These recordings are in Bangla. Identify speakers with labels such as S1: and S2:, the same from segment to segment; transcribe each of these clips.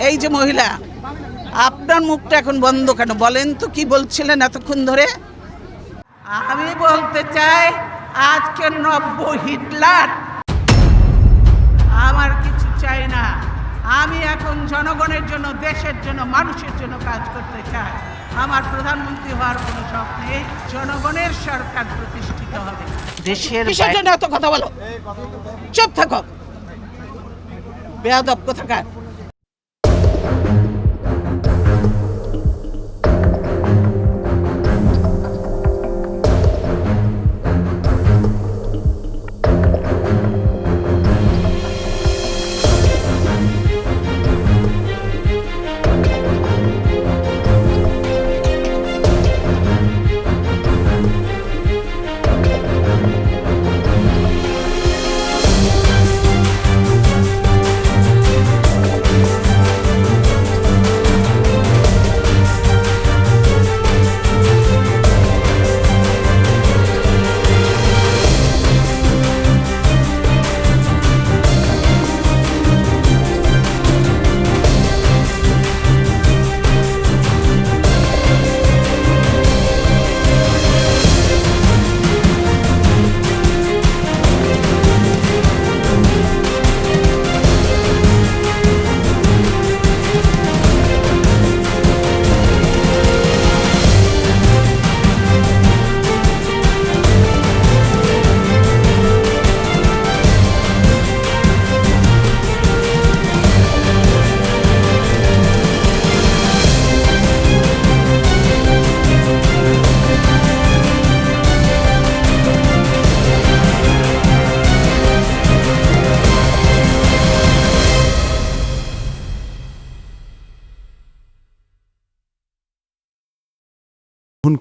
S1: এই যে মহিলা, আপনার মুখটা এখন বন্ধ কেন? বলেন তো কি বলছিলেন এতক্ষণ ধরে? আমি বলতে চাই আজকে নব্য হিটলার। আমার কিছু চাই না। আমি এখন জনগণের জন্য, দেশের জন্য, মানুষের জন্য কাজ করতে চাই। আমার প্রধানমন্ত্রী হওয়ার কোনো শখ নেই। জনগণের সরকার প্রতিষ্ঠিত হবে। দেশের জন্য এত কথা বলো, চুপ থাকো, বেয়াদব কোথাকার।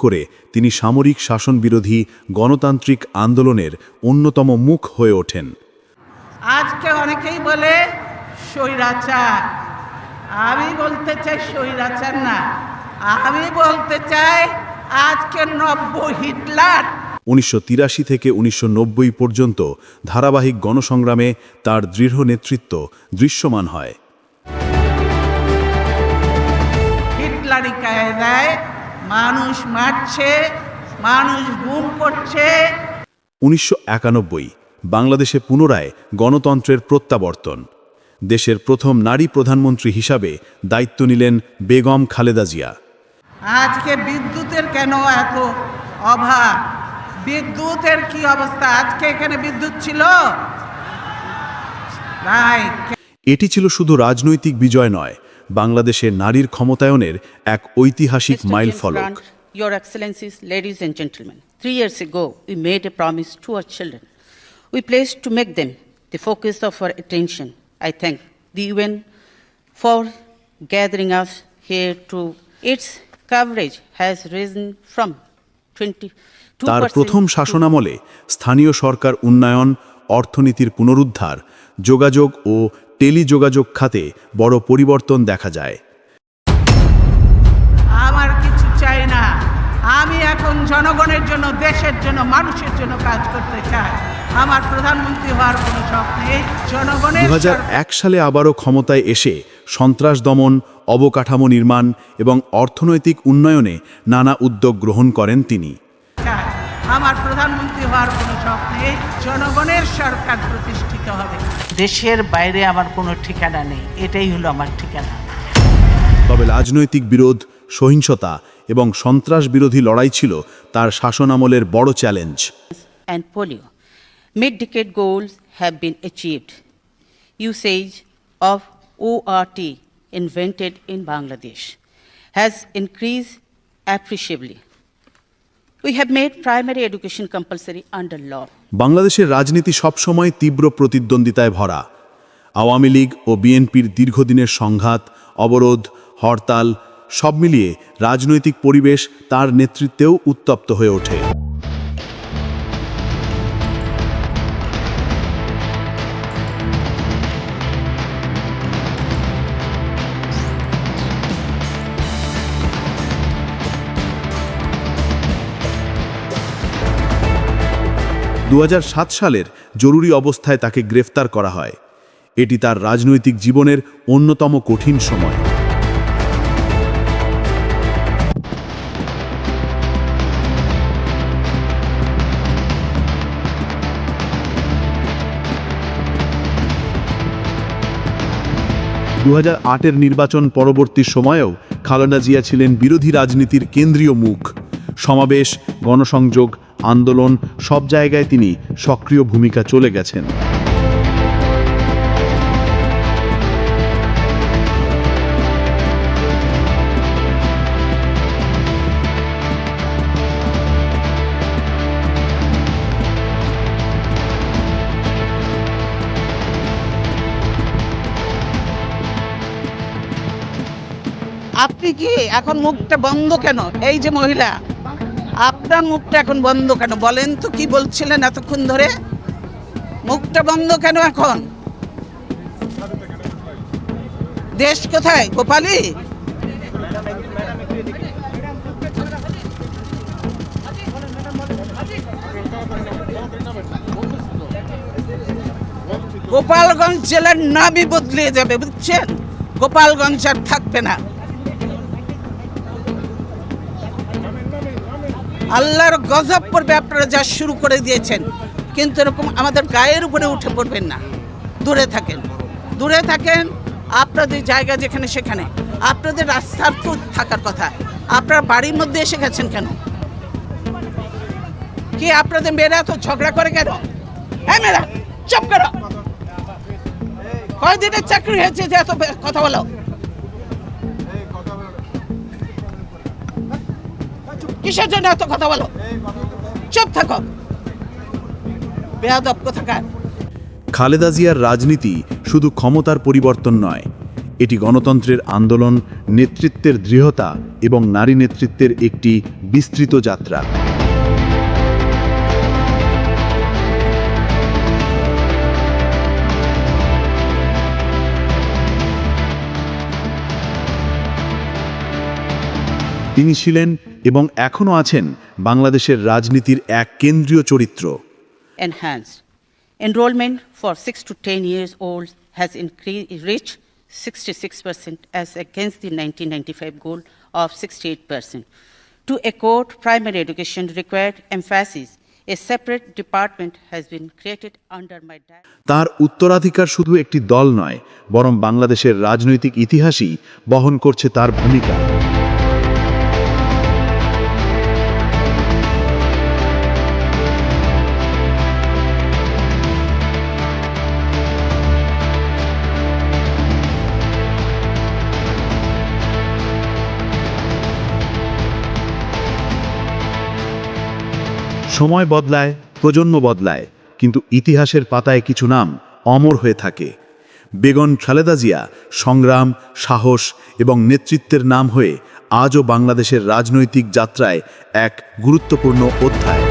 S2: করে তিনি সামরিক শাসন বিরোধী গণতান্ত্রিক আন্দোলনের অন্যতম মুখ হয়ে ওঠেন।
S1: আজকে অনেকেই বলে স্বৈরাচার। আমি বলতে চাই স্বৈরাচার না, আমি বলতে চাই আজকে নব্য হিটলার।
S2: 1983 থেকে 1990 পর্যন্ত ধারাবাহিক গণসংগ্রামে তার দৃঢ় নেতৃত্ব দৃশ্যমান হয়।
S1: হিটলারি কায়দায় মানুষ মারছে, মানুষ গুম করছে।
S2: 1991 বাংলাদেশে পুনরায় গণতন্ত্রের প্রত্যাবর্তন। দেশের প্রথম নারী প্রধানমন্ত্রী হিসাবে দায়িত্ব নিলেন বেগম খালেদা জিয়া।
S1: আজকে বিদ্যুতের কেন এত অভাব? বিদ্যুতের কি অবস্থা? আজকে এখানে বিদ্যুৎ ছিল নাই।
S2: এটি ছিল শুধু রাজনৈতিক বিজয় নয়, বাংলাদেশের নারীর ক্ষমতায়নের এক ঐতিহাসিক মাইলফলক।
S3: Your Excellencies, ladies and gentlemen, 3 years ago we made a promise to our children. We pledged to make them the focus of our attention. I thank the UN for gathering us here to its coverage has risen from 22%
S2: তার প্রথম শাসনামলে স্থানীয় সরকার উন্নয়ন, অর্থনীতির পুনরুদ্ধার, যোগাযোগ ও টেলিযোগাযোগ খাতে বড় পরিবর্তন দেখা যায়।
S1: আমার কিছু চাই না। আমি এখন জনগণের জন্য, দেশের জন্য, মানুষের জন্য কাজ করতে চাই। আমার প্রধানমন্ত্রী হওয়ার কোনো শখ নেই। জনগণের
S2: 2001 সালে আবারও ক্ষমতায় এসে সন্ত্রাস দমন, অবকাঠামো নির্মাণ এবং অর্থনৈতিক উন্নয়নে নানা উদ্যোগ গ্রহণ করেন তিনি।
S1: আমার প্রধানমন্ত্রী হওয়ার কোনো শখ নেই। জনগণের সরকার প্রতিষ্ঠিত হবে। দেশের বাইরে আমার কোনো ঠিকানা নেই, এটাই হলো আমার ঠিকানা।
S2: তবে রাজনৈতিক বিরোধ, সহিংসতা এবং সন্ত্রাস বিরোধী লড়াই ছিল তার শাসনামলের বড় challenge.
S3: and polio. Mid-decade goals have been achieved. Usage of ORT invented in Bangladesh has increased appreciably. We have made primary education compulsory under law.
S2: বাংলাদেশের রাজনীতি সবসময় তীব্র প্রতিদ্বন্দ্বিতায় ভরা। আওয়ামী লীগ ও বিএনপির দীর্ঘদিনের সংঘাত, অবরোধ, হরতাল সব মিলিয়ে রাজনৈতিক পরিবেশ তার নেতৃত্বেও উত্তপ্ত হয়ে ওঠে। সালের জরুরি অবস্থায় তাকে গ্রেফতার করা হয়। এটি তার রাজনৈতিক জীবনের অন্যতম কঠিন সময়। দু 2008-এর নির্বাচন পরবর্তী সময়েও খালেদা জিয়া ছিলেন বিরোধী রাজনীতির কেন্দ্রীয় মুখ। সমাবেশ, গণসংযোগ, আন্দোলন সব জায়গায় তিনি সক্রিয় ভূমিকা চলে গেছেন।
S1: আপনি কি এখন মুখটা বন্ধ কেন? এই যে মহিলা, আপনার মুখটা এখন বন্ধ কেন? বলেন তো, কি বলছিলেন এতক্ষণ ধরে? মুখটা বন্ধ কেন এখন? দেশ কোথায়? গোপালী? গোপালগঞ্জ জেলার নামই বদলে যাবে, বুঝছেন? গোপালগঞ্জ আর থাকবে না। আল্লাহর গজব পড়বে, আপনারা যা শুরু করে দিয়েছেন। কিন্তু এরকম আমাদের গায়ের উপরে উঠে পড়বেন না। দূরে থাকেন, দূরে থাকেন। আপনাদের জায়গা যেখানে সেখানে, আপনাদের রাস্তার তো থাকার কথা। আপনার বাড়ির মধ্যে এসে গেছেন কেন? কি আপনাদের মেয়েরা তো ঝগড়া করে কেন? হ্যাঁ মেয়েরা, চুপ করো। কয়দিনের চাকরি হয়েছে যে এত কথা বলো? কিসের জন্য এত কথা বলো? চুপ থাকো, বেয়াদব কোথাকার।
S2: খালেদা জিয়ার রাজনীতি শুধু ক্ষমতার পরিবর্তন নয়, এটি গণতন্ত্রের আন্দোলন, নেতৃত্বের দৃঢ়তা এবং নারী নেতৃত্বের একটি বিস্তৃত যাত্রা। তিনি ছিলেন এবং এখনও আছেন বাংলাদেশের রাজনীতির এক কেন্দ্রীয় চরিত্র।
S3: Enhanced. Enrollment for 6 to 10 years old has reached 66% as against the 1995 goal of 68%. To accord primary education required emphasis, a separate department has been created under my direction.
S2: তার উত্তরাধিকার শুধু একটি দল নয়, বরং বাংলাদেশের রাজনৈতিক ইতিহাসই বহন করছে তার ভূমিকা। সময় বদলায়, প্রজন্ম বদলায়, কিন্তু ইতিহাসের পাতায় কিছু নাম অমর হয়ে থাকে। বেগম খালেদা জিয়া সংগ্রাম, সাহস এবং নেতৃত্বের নাম হয়ে আজও বাংলাদেশের রাজনৈতিক যাত্রায় এক গুরুত্বপূর্ণ অধ্যায়।